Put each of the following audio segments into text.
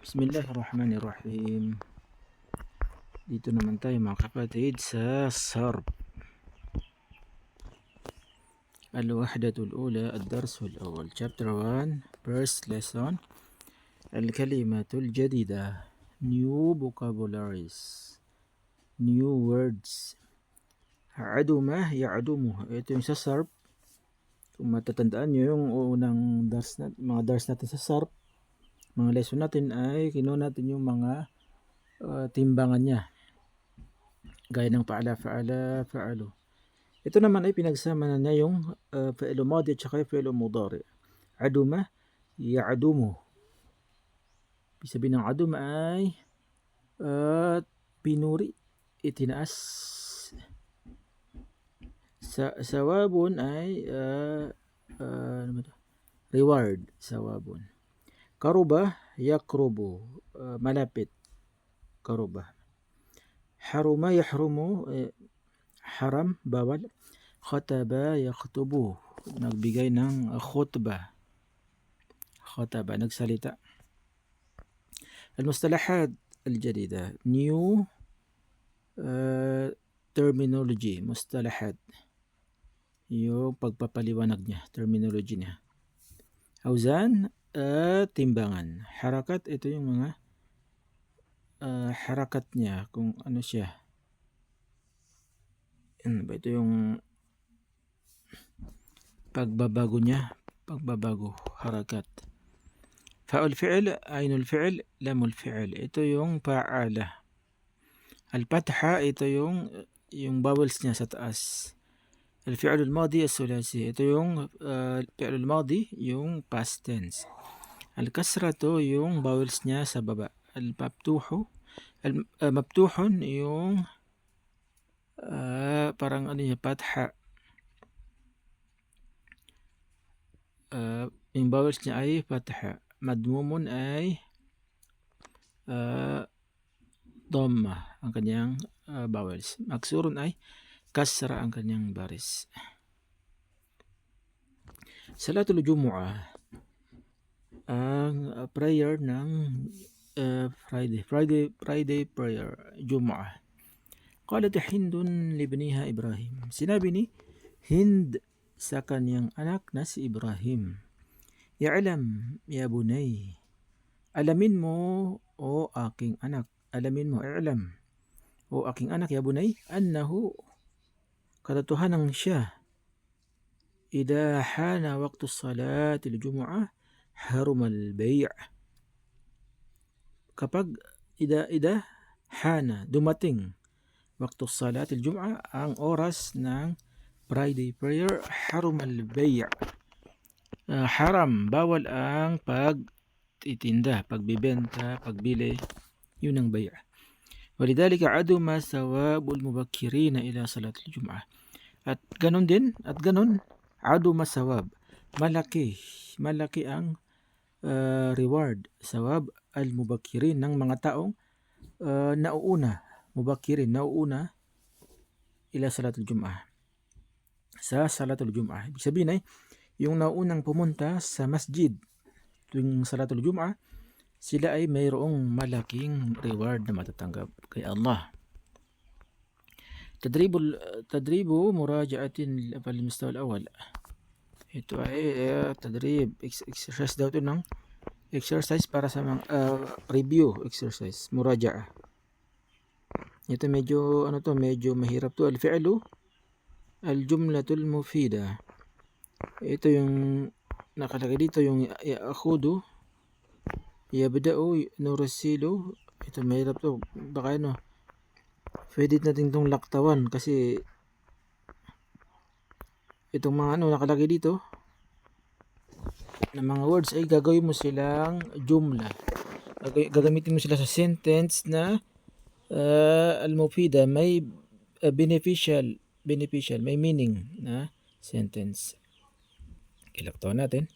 Bismillahirrahmanirrahim. Dito naman tayo mga kapatid sa sarf. Al-wahdatul ula, ad-darsul awal, chapter 1, first lesson. Al-kalimatul jadida, new vocabularies, new words. Aduma, ya'adumu. Ito yung sa sarf. Kung matatandaan nyo yung unang mga dars natin sa sarf, mga lesson natin ay kinuha natin yung mga timbangan niya. Gaya ng fa'ala, fa'alu. Ito naman ay pinagsama na niya yung fi'lu madi at saka fi'lu mudari. Aduma, ya'adumu. Ibig sabihin ng aduma ay pinuri, itinaas. Sawabun ay reward, sawabun. Karuba, yakrubu, malapit. Karuba. Haruma, yahrumu, haram, bawal. Khataba, yakhtubu, nagbigay ng khutbah. Khataba, nagsalita. Al-mustalahat al-jadida, new terminology, mustalahat. Yung pagpapaliwanag niya, terminology niya. Awzan, timbangan. Harakat, ito yung mga harakat niya, kung ano siya. Ito yung pagbabago niya, pagbabago, harakat. Fa'ul fi'l, ainul fi'l, lamul fi'l. Ito yung fa'ala. Al-fatha, ito yung vowels niya sa taas. Al-fi'l al-madi as-sulasi. Ito yung fi'l al-madi, yung past tense. Al-kasra to yung vowels niya sa baba. Al-mabtuhu, mabtuhun yung parang ano niya, fatha. Yung vowels niya ay fatha. Madmumun ay dhamma ang kanyang vowels. Maksurun ay kasra ang kanyang baris. Salatul Jumu'ah, ang prayer ng Friday prayer, Jumu'ah. Qalat Hindun libniha Ibrahim. Sinabi ni Hind sa kanyang anak na si Ibrahim. Ya'lam ya bunay. Alamin mo o aking anak. Alamin mo, i'lam o aking anak ya bunay, annahu, katotohanan siya. Ida hana waqtu salat al-jumu'ah harum al-bay'. Kapag ida hana, dumating waqtu salat al-jumu'ah, ang oras ng Friday prayer, harum al-bay'. Haram, bawal ang pagtitinda, pagbibenta, pagbili, yun ang bay'. Walidhalika aduma sawabul mubakkirina ila salat al-jumu'ah. At ganon aduma sawab, malaki ang reward, sawab al-mubakkirin, ng mga taong nauuna, mubakkirin, nauuna ila salatul jum'ah, sa salatul jum'ah. Ibig sabihin ay yung naunang pumunta sa masjid tuwing salatul jum'ah, sila ay mayroong malaking reward na matatanggap kay Allah. Tadribu muraja'atin fil mustawa al-awwal. Ito ay tadrib, exercise daw ito ng exercise para sa mga review exercise, muraja'a. Ito medyo medyo mahirap to. Al-fi'lu al-jumlatul mufida. Ito yung nakalagay dito, yung ya'khudu, yabda'u, nursilu. Ito mahirap to, baka pwede natin itong laktawan kasi itong mga nakalagay dito na mga words ay gagawin mo silang jumla. Gagamitin mo sila sa sentence na al-mufida, may beneficial, may meaning na sentence. Kilaktawan natin.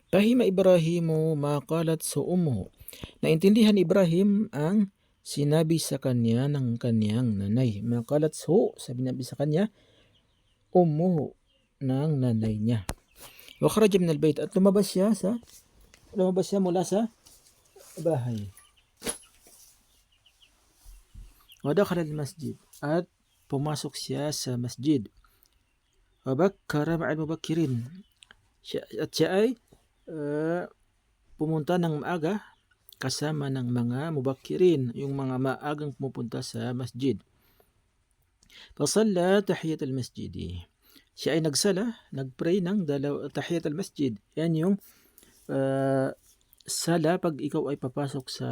Fahima Ibrahimu ma qalat sa ummuhu. Naintindihan Ibrahim ang sinabi sa kanya ng kanyang nanay. Ma qalat sa, sinabi sa kanya ummuhu, ng nanay niya. Wa kharaja min al-bayt, at lumabas siya mula sa bahay. Wa dakhala al-masjid, at pumasok siya sa masjid. Wa bakkara ma'al mubakkirin, at siya ay pumunta ng maaga kasama ng mga mubakkirin, yung mga maagang pumupunta sa masjid. Fasalla tahiyat al-masjid, siya ay nagpray ng tahiyat al-masjid. Yan yung sala pag ikaw ay papasok sa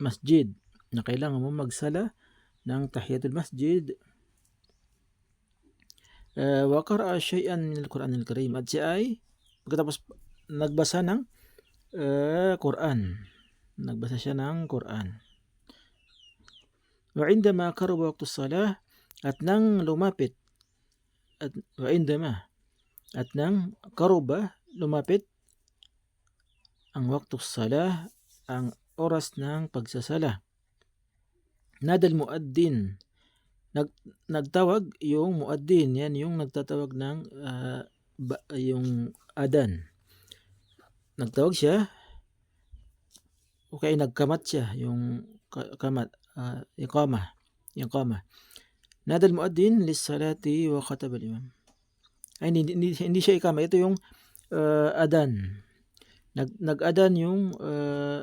masjid, na kailangan mo magsala ng tahiyatul masjid. Wa qara'a shay'an min al-Qur'an al-Karim, at siya ay pagkatapos nagbasa ng Quran. Nagbasa siya ng Quran. Wa indama qaraba waqtu salah, at nang lumapit, at wa indama, at nang qaruba, lumapit ang waqtu salah, ang oras ng pagsasala. Nadal muaddin, nagtawag yung muaddin, yan yung nagtatawag ng yung adan. Nagtawag siya, okay, nagkamat siya, yung kamat, iqamah, yung qamah. Nadal muaddin lis-salati wa khataba al-imam. Ay, hindi siya iqamah, ito yung adan. Nag-adan yung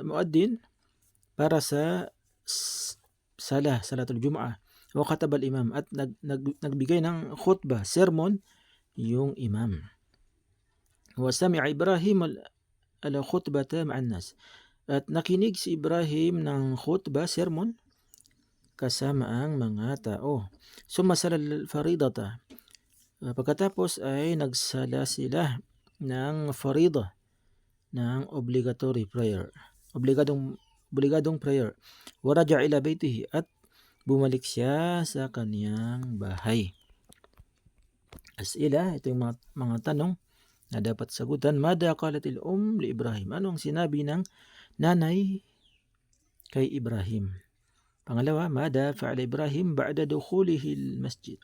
muaddin para sa salatul Jumu'ah. Wa khataba al-imam, at nagbigay ng khutbah, sermon, yung imam. Wa sami'a Ibrahim al-khutbata ma'an nas, at nakinig si Ibrahim ng khutbah, sermon, kasama ang mga tao. Summa sala al-faridata, pagkatapos ay nagsala sila ng farida, ng obligatory prayer, obligadong prayer. Wa raja'a ila baytihi, at bumalik siya sa kaniyang bahay. As'ila, ito yung mga tanong na dapat sagutan. Mada qalatil li Ibrahim, ano ang sinabi ng nanay kay Ibrahim? Pangalawa, mada fa'ala Ibrahim ba'da dukhulihi al-masjid,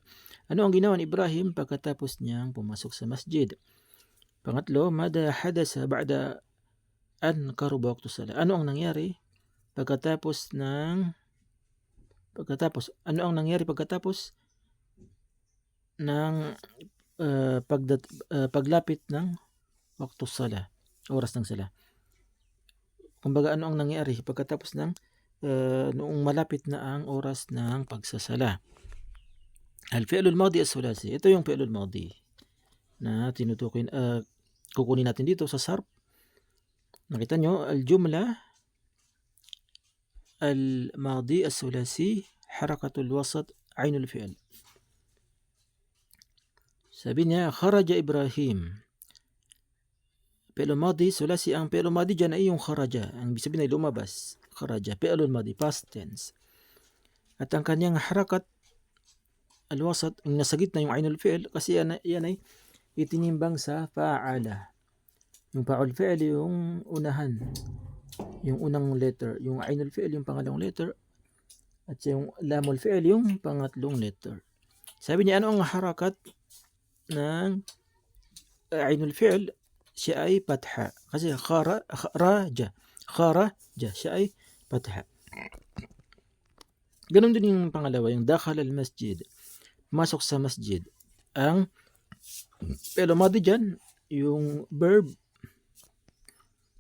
ano ang ginawa ni Ibrahim pagkatapos niyang pumasok sa masjid? Pangatlo, mada hadasa ba'da an qaruba waqtu salah, ano ang nangyari pagkatapos ng paglapit ng waqtu salah, oras ng sala. Kumbaga, ano ang nangyari pagkatapos ng noong malapit na ang oras ng pagsasala. Al-fi'lul madi as-sulasi, ito yung fi'lul madi na tinutukoy, kukunin natin dito sa sarf. Nakita nyo, al-jumla al-madi as-sulasi, harakatul wasat, ainul fi'l. Sabi niya, kharaja Ibrahim. Fi'lul madi sulasi, ang fi'lul madi dyan ay yung kharaja, ang ibig sabihin ay lumabas. Kharaja, fi'lul madi, past tense. At ang kanyang harakat al-wasat, yung nasa gitna yung ainul fi'l, kasi yan ay itinimbang sa fa'ala. Yung fa'ul fi'l yung unahan, yung unang letter, yung ainul fi'l yung pangalawang letter, at yung lamul fi'l yung pangatlong letter. Sabi niya, ano ang harakat ng ainul fi'l? Siya ay patha, kasi kharaja, siya ay patha. Ganun din yung pangalawa, yung dakhala al-masjid, masok sa masjid. Ang fi'l madi dyan, yung verb,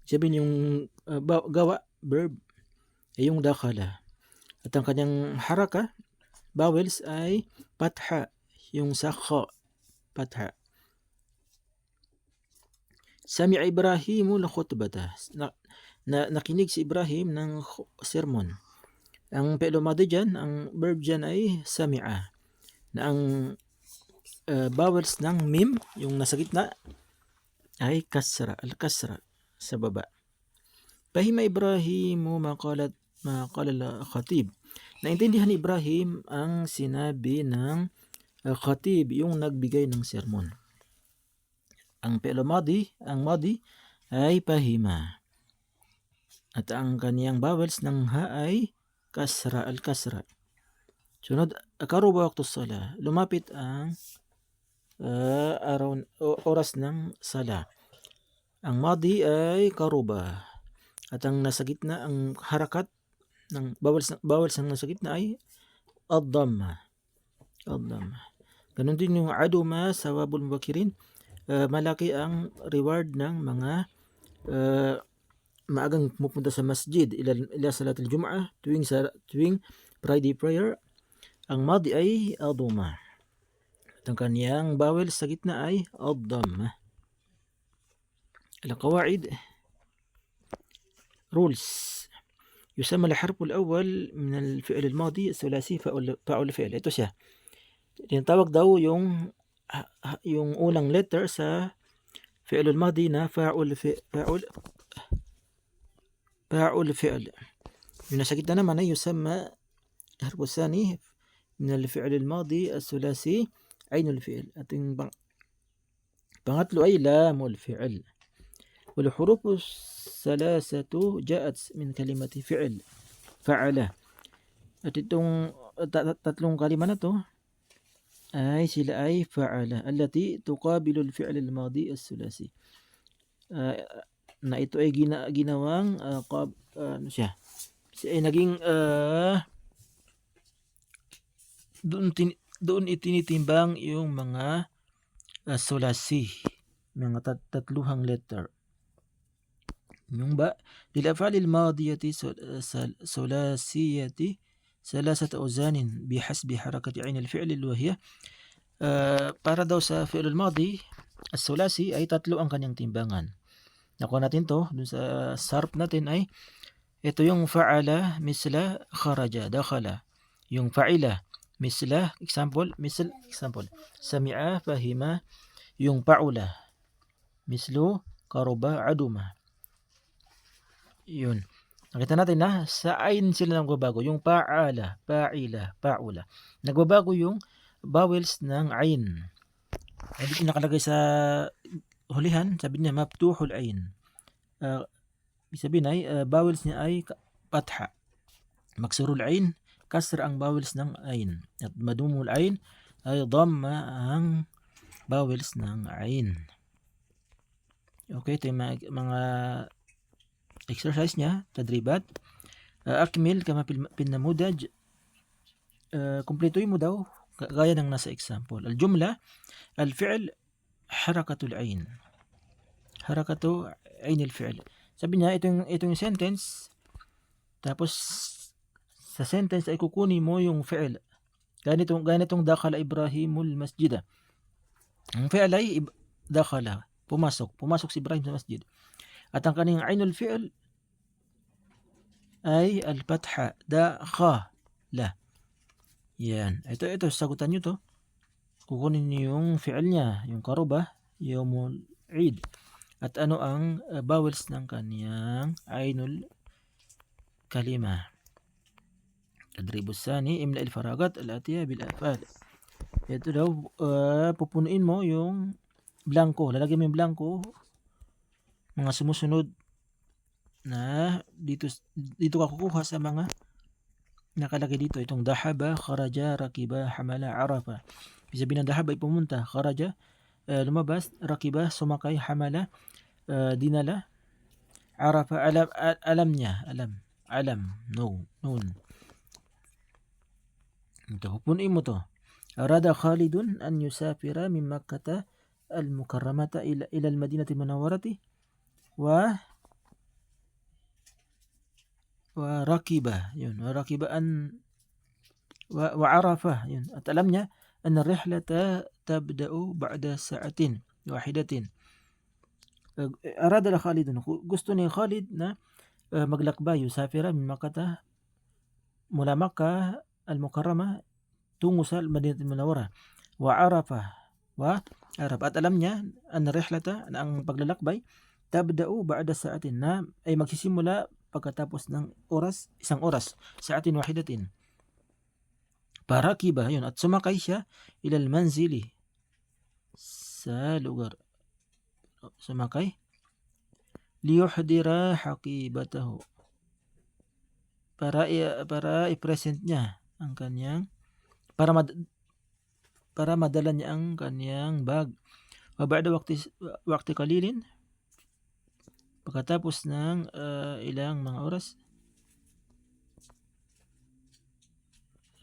sabihin yung gawa, verb, ay yung dakhala. At ang kanyang haraka, vowels, ay patha, yung sa kha, patha. Sami'a Ibrahimu al-khutbata, nakinig si Ibrahim ng sermon. Ang fi'l madi dyan, ang verb dyan ay sami'a, na ang vowels ng mim, yung nasa gitna, ay kasra, al-kasra, sa baba. Fahima Ibrahimu maqala al-khatib, naintindihan ni Ibrahim ang sinabi ng khatib, yung nagbigay ng sermon. Ang fi'l madi, ang madi ay fahima, at ang kaniyang vowels ng ha ay kasra, al-kasra. Sunod, qaruba waqtu salah, lumapit ang oras ng sala. Ang madi ay qaruba, At ang nasa gitna, ang harakat ng vowels ng nasa gitna ay ad-dhamma. Ad-dhamma. Ganun din yung aduma sawabul mubakirin. Malaki ang reward ng mga maagang pumupunta sa masjid ila salatul jum'ah tuwing Friday prayer. Ang madi ay aduma. At ang kaniyang vowels sa gitna ay ad-dhamma. القواعد rules. يسمى الحرف الأول من الفعل الماضي الثلاثي فاعل فعل. Ito siya. Tinatawag daw yung unang letter sa fi'l al-madi na fa'ul fi'l. Yung nasa gitna naman ay yusamma الحرف الثاني من الفعل الماضي الثلاثي عين الفعل. At yung pangatlo ay lamul fi'l. والحروف الثلاثة جاءت من كلمة فعل فعل. At itong tatlong kalima na to ay sila ay fa'ala allati tuqabilu al-fi'l al-madi as-sulasi. Na ito ay ginawang ano siya? Ay naging doon itinitimbang yung mga sulasi, mga tatluhang letter. Yung ba للأفعال الماضية ثلاثية ثلاثة أوزان بحسب حركة عين الفعل وهي para daw sa fi'l al-madi as-sulasi ay tatlo ang kanyang timbangan. Nakuha natin to dun sa sarf natin ay ito yung fa'ala misla kharaja dakhala, yung fa'ila misla example sami'a fahima, yung fa'ula mislu qaruba aduma. Yun. Nakita natin na sa ain sila nagbabago. Yung pa'ala, pa'ila, pa'ula. Nagbabago yung vowels ng ain. Ay dito nakalagay sa hulihan, sabi niya maftuhul ain. Sabihin ay vowels niya ay patha. Maksurul ain, kasr ang vowels ng ain. At madumul ain ay dhamma ang vowels ng ain. Okay, ito yung mga exercise niya, tadribat. Akmil kama pinamudaj. Kumpletuhin mo daw gaya ng nasa example. Al-jumla, al-fi'l, harakatul ain. Harakatu ain al-fi'l. Sabi niya, itong sentence, tapos sa sentence ay kukunin mo yung fi'l. Ganitong dakhala Ibrahimul masjida. Ang fi'l ay dakhala, pumasok si Ibrahim sa masjid. At ang kaniyang ainul fi'l ay al-fatha, dakhala. Yan. Ito, sagutan nyo to. Kukunin niyo yung fi'l niya, yung karuba, yawmul Eid. At ano ang vowels ng kaniyang ainul kalima. Tadribus sani, imla il-faragat al-atiya bil-afal. Ito daw, pupunuin mo yung blanco. Lalagyan mo yung blanco, mga sumusunod na dito ka kukuha sa mga nakalagay dito. Itong dahaba, kharaja, rakiba, hamala, arafa. Ibig sabihin ng dahaba ay pumunta, kharaja, lumabas, rakiba, sumakay, hamala, dinala, arafa, alam niya, noon. Ito, pupunin mo to. Arada Khalidun an yusafira min Makkata al-Mukarramata ila al-Madinati Munawwarati wa rakiba, yun, wa rakibaan wa arafa, yun, at alam niya an ar-rihlata tabda'u ba'da sa'atin wahidatin. Arada Khalidun, gusto ni Khalid na maglakbay, yusafira min Makkata, mula Makkah al-Mukarrama tungo sa Madinatul Munawwara, wa arafa, at alam niya an rihlata, ang paglalakbay, tabda'u ba'da sa'atin, na ay magsisimula pagkatapos ng isang oras, sa'atin wahidatin. Parakiba, yun, at sumakay siya ilal manzili, sa lugar, sumakay, liyuhdira haqibatahu, para i-present niya ang kanyang, para madala niya ang kanyang bag. Wa ba'da waqti qalilin, Pagkatapos ng ilang mga oras,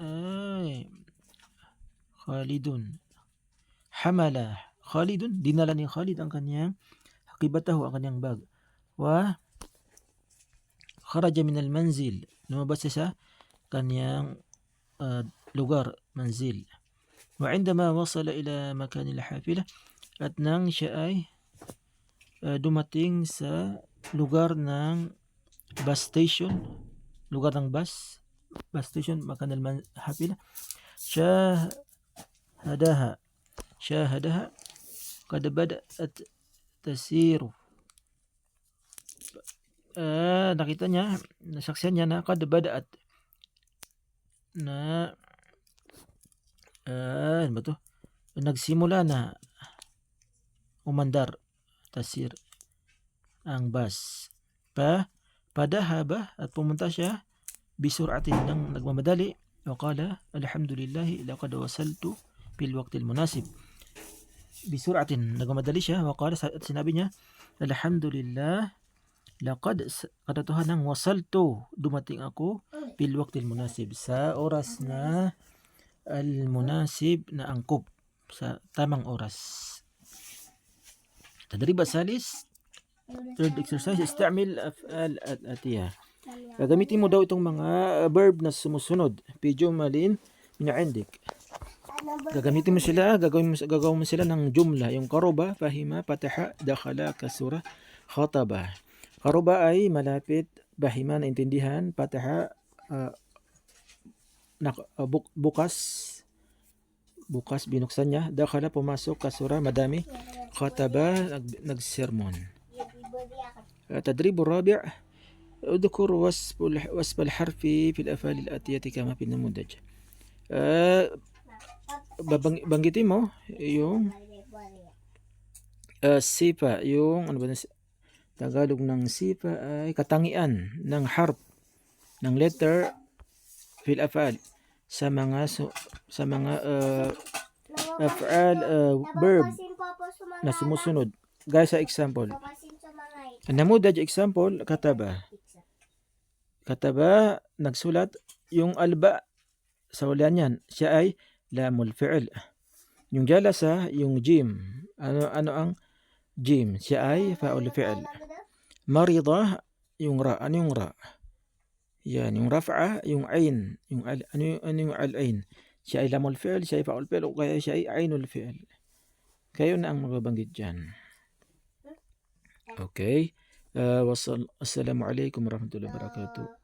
ay, Khalidun. Hamala. Khalidun, dinala ni Khalid ang kanyang hakibatahu, ang kanyang bag. Wa kharaja min al-manzil. Lumabas siya sa kanyang lugar, manzil. Wa indama wasala ila makan al-hafila, at nang siya ay dumating sa lugar ng bus station, lugar ng bus station, makan al-hafila, syahadaha qad bada'at tasiru. Nakita niya, nasaksihan niya na qad bada'at, na ano ba to? Nagsimula na umandar, tasir, ang bus. Padahaba, at pumunta siya, bisuratin, ng nagmamadali, wa qala alhamdulillahi laqad wasaltu fil waqtil munasib. Bisuratin, nagmamadali siya, wa qala, at sinabi niya, alhamdulillah, laqad, katotohanan, wasaltu, dumating ako, fil waqtil munasib, sa oras na al-munasib, na angkop, sa tamang oras. Tadrib salis, third exercise, istamil af'al al-atiyah. Gagamitin mo daw itong mga verb na sumusunod. Pijumalin min indik. Gagamitin mo sila, gagawin mo sila ng jumla. Yung karuba, fahima, pataha, dakhala, kasura, khataba. Karuba ay malapit, bahima, naintindihan, pataha, bukas, binuksan niya, dakhala, pumasok, kasura, madami, khataba, nagsermon. Tadrib الرابع، اذكر وصف الحرف في الأفعال الآتية كما في النموذج. Banggitin mo yung sifa, yung ano ba Tagalog ng sifa ay katangian ng harf, ng letter fil af'al, sa mga af'al, verb na sumusunod. Gaya sa example, namudaj example, kataba, nagsulat. Yung alba, sa ulan yan, siya ay lamul fi'l. Yung jalasa, yung jim, ano ang jim, siya ay fa'ul fi'l. Marida, yung ra, ano yung ra? Yan, yung raf'a, yung ain, yung yung al-ain, siya ay lamul fi'l, siya ay fa'ul fi'l, o kaya siya ay ainul fi'l. Kayo na ang mababanggit dyan. Okay. Wassalamualaikum warahmatullahi wabarakatuh.